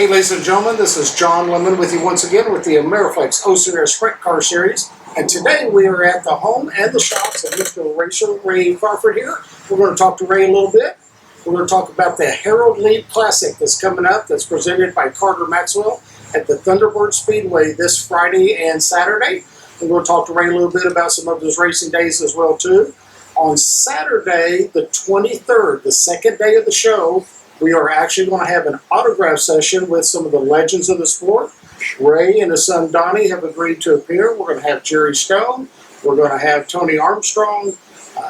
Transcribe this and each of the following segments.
Hey, ladies and gentlemen, this is John Lemon with you once again with the Ameriflex Ocean Sprint Car Series. And today we are at the home and the shops of Mr. Racer Ray Crawford here. We're going to talk to Ray a little bit. We're going to talk about the Harold Lee Classic that's coming up, that's presented by Carter Maxwell at the Thunderbird Speedway this Friday and Saturday. We're going to talk to Ray a little bit about some of his racing days as well, too. On Saturday, the 23rd, the second day of the show, we are actually going to have an autograph session with some of the legends of the sport. Ray and his son Donnie have agreed to appear. We're going to have Jerry Stone. We're going to have Tony Armstrong.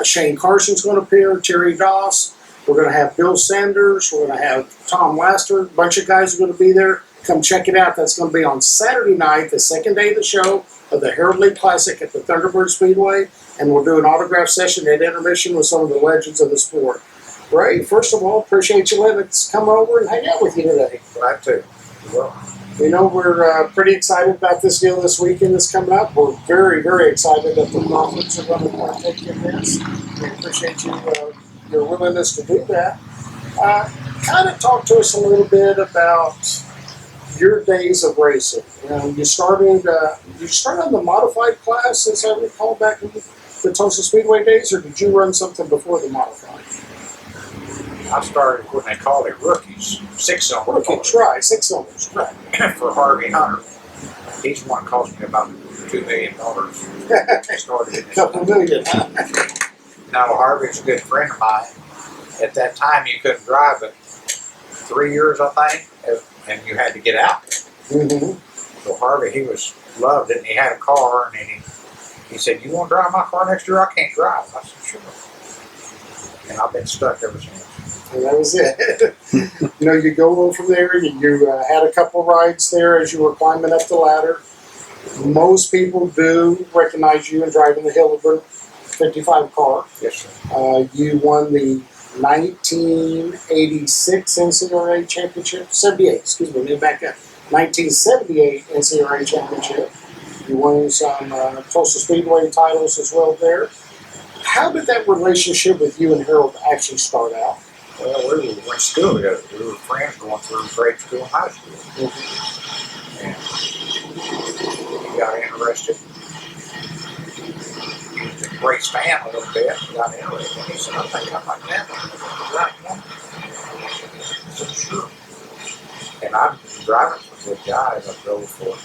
Shane Carson's going to appear. Terry Doss. We're going to have Bill Sanders. We're going to have Tom Laster. A bunch of guys are going to be there. Come check it out. That's going to be on Saturday night, the second day of the show of the Harold Lee Classic at the Thunderbird Speedway. And we'll do an autograph session at intermission with some of the legends of the sport. Ray, first of all, appreciate you letting us come over and hang out with you today. Glad to. Well, you know, we're pretty excited about this deal this weekend that's coming up. We're very, very excited that the Crawfords are going to partake in this. We appreciate your willingness to do that. Kind of talk to us a little bit about your days of racing. You know, you started in the modified class, as I recall, back in the Tulsa Speedway days, or did you run something before the modified? I started when they called it rookies, 6-cylinder. Rookies, right, 6 cylinders, right. For Harvey Hunter. He's the one that cost me about $2 million. Started in Couple million, huh? Now, Harvey's a good friend of mine. At that time, you couldn't drive but 3 years, I think, and you had to get out. Mm-hmm. So Harvey, he loved it, and he had a car, and he said, "You want to drive my car next year? I can't drive." I said, "Sure." And I've been stuck ever since. And that was it. You know, you go on from there, you had a couple rides there as you were climbing up the ladder. Most people do recognize you in driving the Hilleberg 55 car. Yes, sir. You won the 1986 NCRA Championship, 78, excuse me, let me back up. 1978 NCRA Championship. You won some Tulsa Speedway titles as well there. How did that relationship with you and Harold actually start out? Well, we went to school together. We were friends going through grade school and high school. Mm-hmm. And he got interested. He was a great fan a little bit. He got interested. And he said, "I think I might have one." I said, "Sure." And I've been driving for good guys. I drove for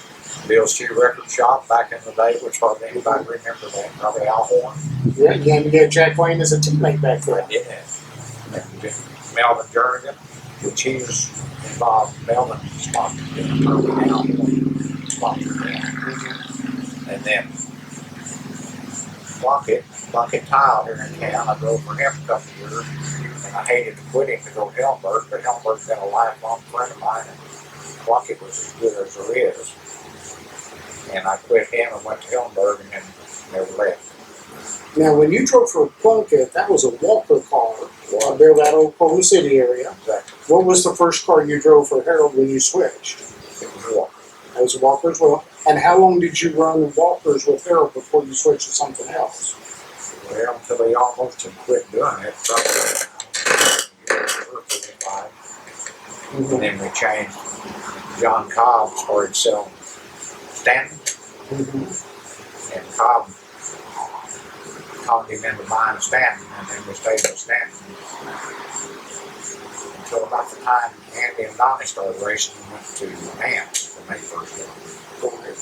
Bill's Shoe Record Shop back in the day, which hardly anybody remember that. Probably Al Horn. Yeah, you had Jack Wayne as a teammate back then. Yeah. And Melvin Jernigan, which he was involved. Melvin sponsored him early on. Sponsored him. And then Plunkett Tile here in town. I drove for him a couple of years. And I hated to quit him to go to Helmberg, but Helmberg's been a lifelong friend of mine. And Plunkett was as good as there is. And I quit him and went to Helmberg and then never left. Now, when you drove for Plunkett, that was a Walker car. There, that old Oklahoma City area. Exactly. What was the first car you drove for Harold when you switched? It was Walker. That was a Walker as well. And how long did you run Walkers with Harold before you switched to something else? Well, until he almost had quit doing it, probably 45. Mm-hmm. And then we changed. John Cobb started selling Stanton. Mm-hmm. And Cobb talked him into buying Stanton, and then we stayed with Stanton until about the time Andy and Donnie started racing. We went to Nance when they first started.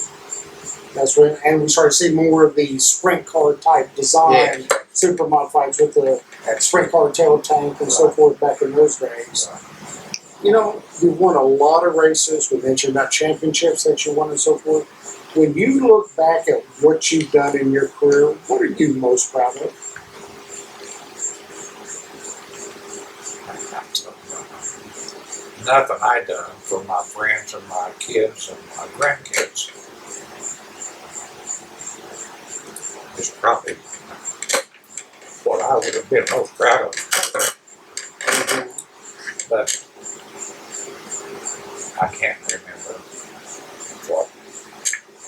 That's when, and we started seeing more of the sprint car type design, super modifieds with the sprint car tail tank and so forth back in those days. You know, you've won a lot of races. We mentioned about championships that you won and so forth. When you look back at what you've done in your career, what are you most proud of? Nothing I done for my friends and my kids and my grandkids is probably what I would have been most proud of. But I can't remember what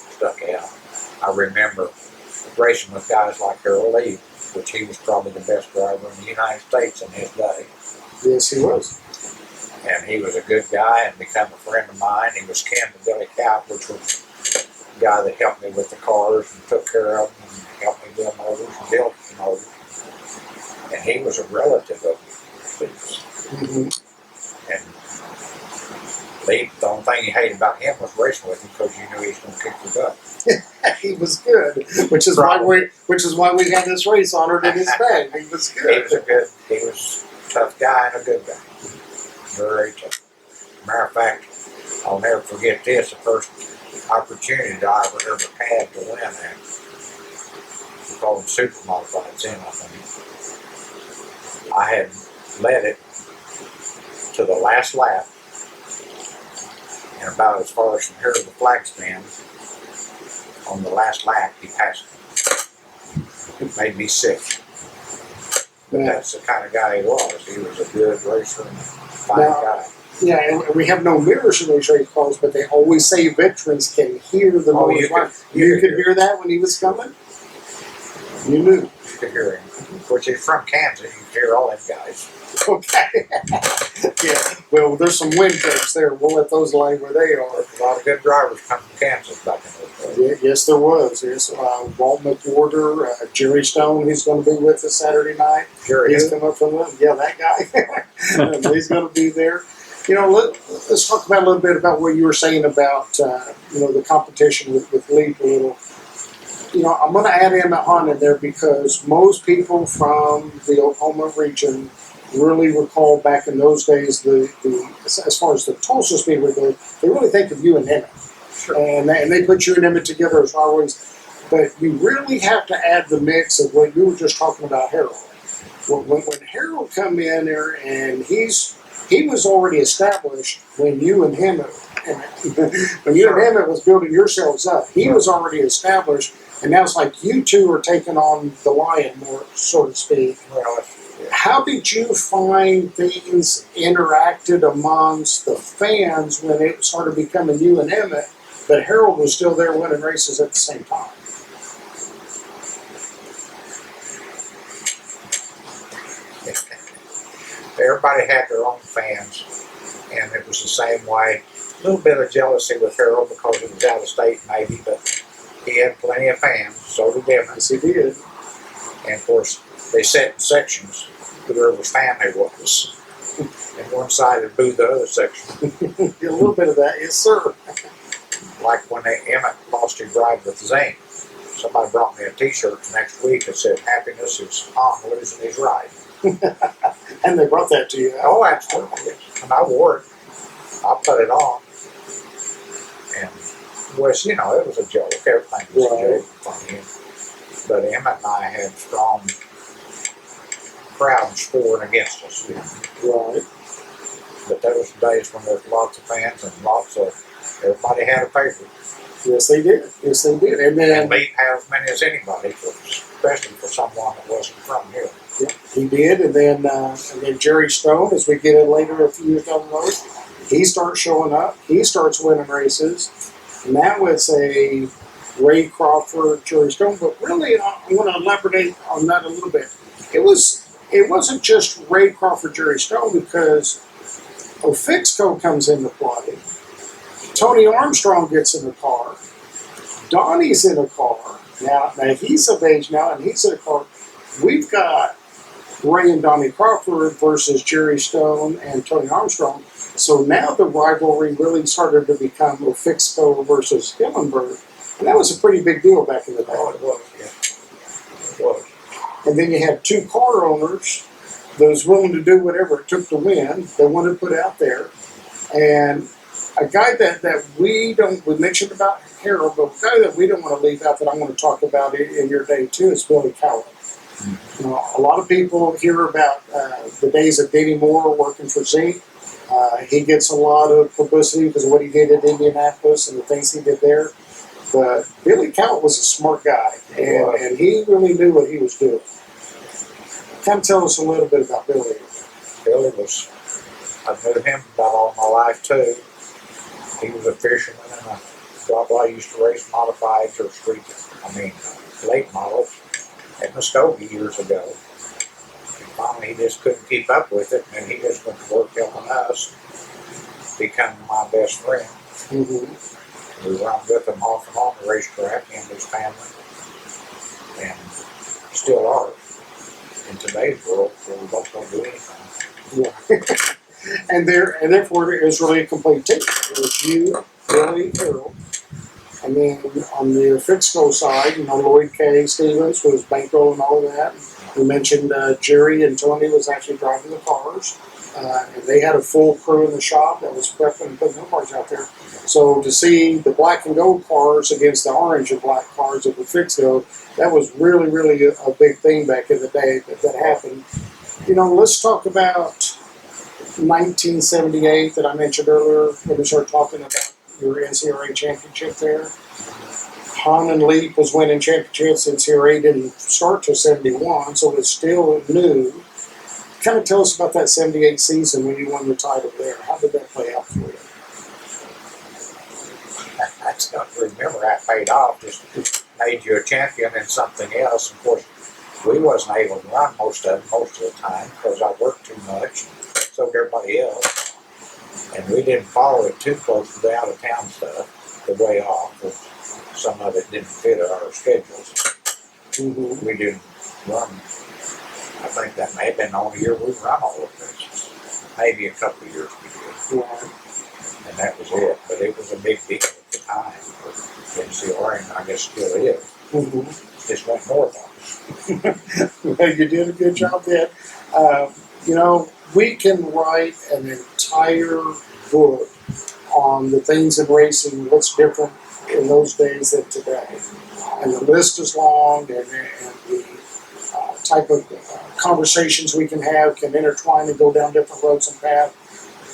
stuck out. I remember racing with guys like Harold Lee, which he was probably the best driver in the United States in his day. Yes, he was. And he was a good guy and became a friend of mine. He was kin to Billy Cow, which was the guy that helped me with the cars and took care of them and helped me build motors and build the motors. And he was a relative of Lee's. Mm-hmm. And Lee, the only thing he hated about him was racing with him because you knew he was going to kick your butt. He was good, which is why we had this race honored in his name. He was good. He was a tough guy and a good guy. Very tough. Matter of fact, I'll never forget this. The first opportunity that I ever had to win that. We call them super modifieds in, I think. I had led it to the last lap, and about as far as from here to the flag stand, on the last lap, he passed me. It made me sick. But that's the kind of guy he was. He was a good racer and a fine guy. Yeah, and we have no mirrors in these race cars, but they always say veterans can hear the noise. You could hear that when he was coming? You knew. You could hear him. Of course, he's from Kansas. You could hear all them guys. Okay. Yeah. Well, there's some wind jokes there. We'll let those lie where they are. A lot of good drivers come from Kansas back in those days. Yeah, yes, there was. Yes, Walt McWhorter, Jerry Stone, he's going to be with us Saturday night. He's come up from them. Yeah, that guy. He's going to be there. You know, let's talk about a little bit about what you were saying about the competition with Lee a little. You know, I'm going to add Emmett Hunt in there because most people from the Oklahoma region really recall back in those days as far as the Tulsa Speedway goes, they really think of you and Emmett. Sure. And they put you and Emmett together as always. But you really have to add the mix of what you were just talking about, Harold. When Harold come in there and he was already established when you and Emmett when you and Emmett was building yourselves up. He was already established, and now it's like you two are taking on the lion more, so to speak. Well, how did you find things interacted amongst the fans when it started becoming you and Emmett, but Harold was still there winning races at the same time? Everybody had their own fans, and it was the same way. A little bit of jealousy with Harold because he was out of state, maybe, but he had plenty of fans. So did Emmett. Yes, he did. And of course, they sat in sections. Whoever's family was, and one side would boo the other section. A little bit of that, yes, sir. Like when Emmett lost his ride with Zane. Somebody brought me a T-shirt the next week that said, "Happiness is on losing his ride." And they brought that to you. Oh, absolutely. And I wore it. I put it on. And was, it was a joke. Everything was a joke, funny. But Emmett and I had strong crowds for and against us. Right. But there was days when there was lots of fans and everybody had a favorite. Yes, they did. Yes, they did. And then Lee had as many as anybody, especially for someone that wasn't from here. Yeah, he did. And then Jerry Stone, as we get in later, a few years down the road, he starts showing up. He starts winning races. Now it's a Ray Crawford, Jerry Stone. But really, I want to elaborate on that a little bit. It wasn't just Ray Crawford, Jerry Stone, because Ofixco comes into play. Tony Armstrong gets in the car. Donnie's in a car. Now he's of age now, and he's in a car. We've got Ray and Donnie Crawford versus Jerry Stone and Tony Armstrong. So now the rivalry really started to become Ofixco versus Hillenberg. And that was a pretty big deal back in the day. Oh, it was, yeah. It was. And then you had two car owners that was willing to do whatever it took to win. They wanted to put out there. And a guy that we mentioned about Harold, but a guy that we don't want to leave out that I want to talk about in your day too is Billy Cowell. You know, a lot of people hear about the days of Danny Moore working for Zeke. He gets a lot of publicity because of what he did at Indianapolis and the things he did there. But Billy Cowell was a smart guy, and he really knew what he was doing. Kind of tell us a little bit about Billy. Billy was, I knew him about all my life too. He was a fisherman, and I used to race modifieds or late models at Muskogee years ago. And finally, he just couldn't keep up with it, and he just went to work helping us. become my best friend. Mm-hmm. We run with him off and on the racetrack and his family, and still are. In today's world, where we both don't do anything. Yeah. and therefore it was really a complete team. It was you, Billy, Harold, and then on the Fixco side, Lloyd K. Stevens was bankroll and all of that. We mentioned Jerry and Tony was actually driving the cars. And they had a full crew in the shop that was prepping and putting their cars out there. So to see the black and gold cars against the orange and black cars of the Fixco, that was really, really a big thing back in the day that happened. Let's talk about 1978 that I mentioned earlier when we started talking about your NCRA championship there. Han and Leap was winning championships. NCRA didn't start till 71, so it's still new. Kind of tell us about that 78 season when you won the title there. How did that play out for you? I don't remember how it paid off. Just made you a champion in something else. Of course, we wasn't able to run most of the time because I worked too much. So did everybody else. And we didn't follow it too close to the out-of-town stuff, the way off. Some of it didn't fit our schedules. Mm-hmm. We didn't run. I think that may have been the only year we run all of this. Maybe a couple of years we did. Yeah. And that was it. But it was a big deal at the time for NCRA, and I guess still is. Mm-hmm. Just went north on us. Well, you did a good job then. We can write an entire book on the things in racing, what's different in those days than today. And the list is long, and the type of conversations we can have can intertwine and go down different roads and paths.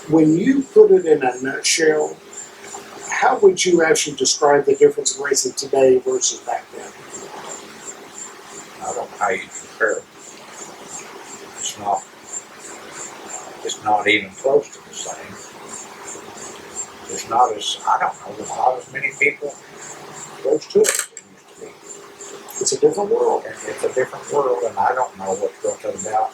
When you put it in a nutshell, how would you actually describe the difference in racing today versus back then? I don't know how you compare it. It's not even close to the same. There's not as many people close to it as there used to be. It's a different world. It's a different world, and I don't know what's built about.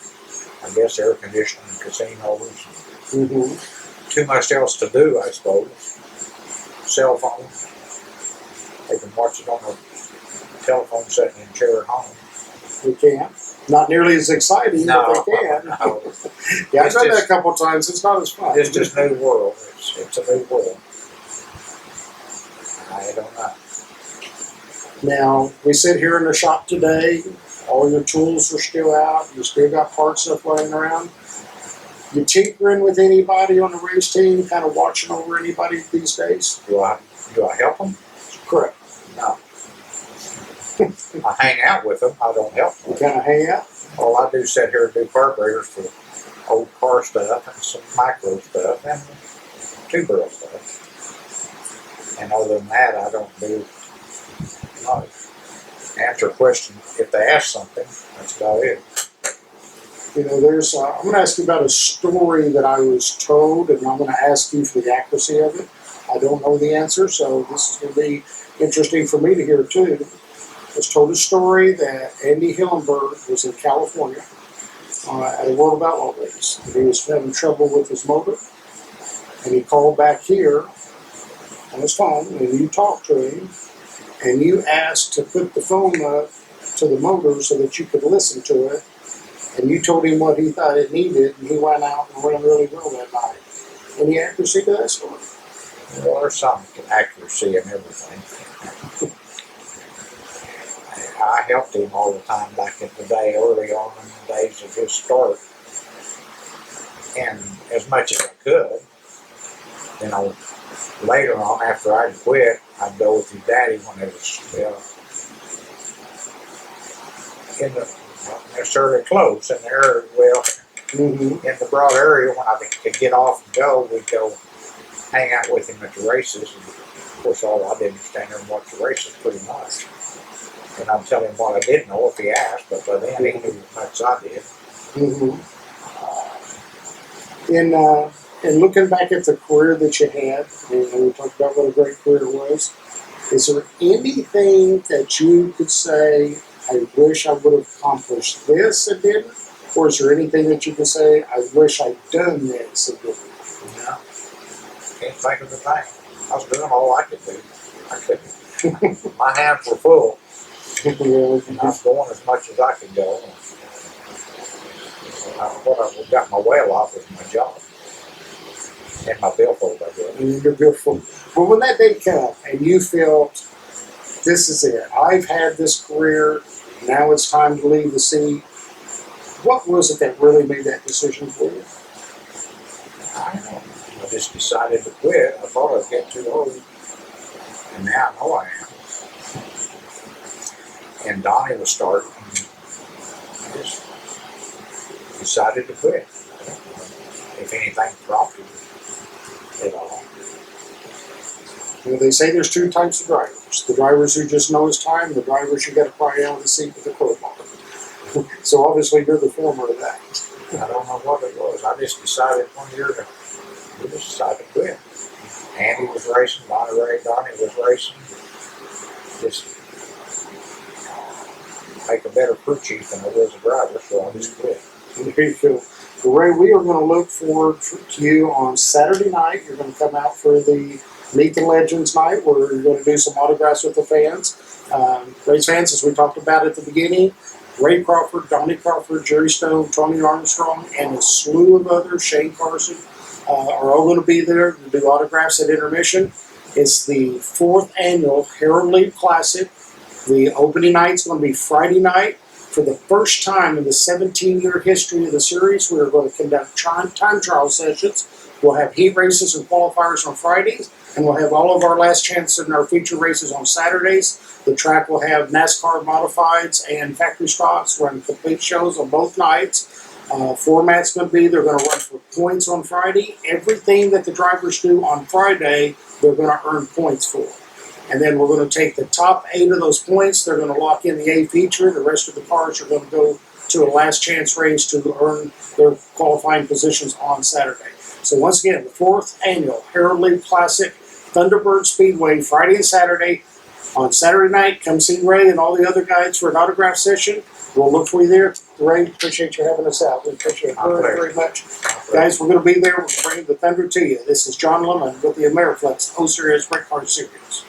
I guess air conditioning, casinos, Mm-hmm. too much else to do, I suppose. Cell phone. They can watch it on their telephone sitting in a chair at home. We can. Not nearly as exciting, but they can. No. Yeah, I've done that a couple of times. It's not as fun. It's just a new world. It's a new world. I don't know. Now, we sit here in the shop today. All your tools are still out. You still got parts stuff laying around. You tinkering with anybody on the race team, kind of watching over anybody these days? Do I help them? Correct. No. I hang out with them. I don't help them. You kind of hang out? All I do is sit here and do carburetors for old car stuff and some micro stuff and two-barrel stuff. And other than that, I don't do much. Answer a question if they ask something. That's about it. I'm going to ask you about a story that I was told, and I'm going to ask you for the accuracy of it. I don't know the answer, so this is going to be interesting for me to hear too. I was told a story that Andy Hillenberg was in California at a World of Outlaw race. And he was having trouble with his motor, and he called back here on his phone, and you talked to him, and you asked to put the phone up to the motor so that you could listen to it, and you told him what he thought it needed, and he went out and ran really well that night. Any accuracy to that story? Well, there's some accuracy in everything. I helped him all the time back in the day, early on in the days of his start. And as much as I could, later on after I'd quit, I'd go with his daddy when it was not necessarily close in the area, in the broad area. When I could get off and go, we'd go hang out with him at the races. And of course, all I did was stand there and watch the races pretty much. And I'd tell him what I didn't know if he asked, but by then he knew as much as I did. In looking back at the career that you had, and we talked about what a great career it was, is there anything that you could say, I wish I would have accomplished this and didn't? Or is there anything that you can say, I wish I'd done this and didn't? No. can't think of the thing. I was doing all I could do. I couldn't. My hands were full, and I was going as much as I could go. What I got my whale off was my job and my billfold, I guess. And you're beautiful. But when that day came and you felt, this is it, I've had this career, now it's time to leave the sea, what was it that really made that decision for you? I don't know. I just decided to quit. I thought I'd get too old, and now I know I am. And Donnie was starting. I just decided to quit. If anything, prompted it all. You know, they say there's two types of drivers. The drivers who just know it's time, the drivers who got to cry out of the seat with a crowbar. So obviously you're the former of that. I don't know what it was. I just decided one year to just decide to quit. Andy was racing, Donnie was racing. Just make a better crew chief than I was a driver, so I just quit. There you go. Well, Ray, we are going to look forward to you on Saturday night. You're going to come out for the Meet the Legends night, where you're going to do some autographs with the fans. Ray's fans, as we talked about at the beginning, Ray Crawford, Donnie Crawford, Jerry Stone, Tony Armstrong, and a slew of others, Shane Carson, are all going to be there to do autographs at intermission. It's the 4th annual Harold Leap Classic. The opening night is going to be Friday night. For the first time in the 17-year history of the series, we are going to conduct time trial sessions. We'll have heat races and qualifiers on Fridays, and we'll have all of our last chance in our feature races on Saturdays. The track will have NASCAR modifieds and factory stocks, run complete shows on both nights. Format's going to be, they're going to run for points on Friday. Everything that the drivers do on Friday, they're going to earn points for. And then we're going to take the top 8 of those points. They're going to lock in the A feature. The rest of the cars are going to go to a last chance race to earn their qualifying positions on Saturday. So once again, the 4th annual Harold Leap Classic, Thunderbird Speedway, Friday and Saturday. On Saturday night, come see Ray and all the other guys for an autograph session. We'll look for you there. Ray, appreciate you having us out. We appreciate it very, very much. Guys, we're going to be there. We're going to bring the thunder to you. This is John Lemon with the Ameriflex O Series Sprint Car Series.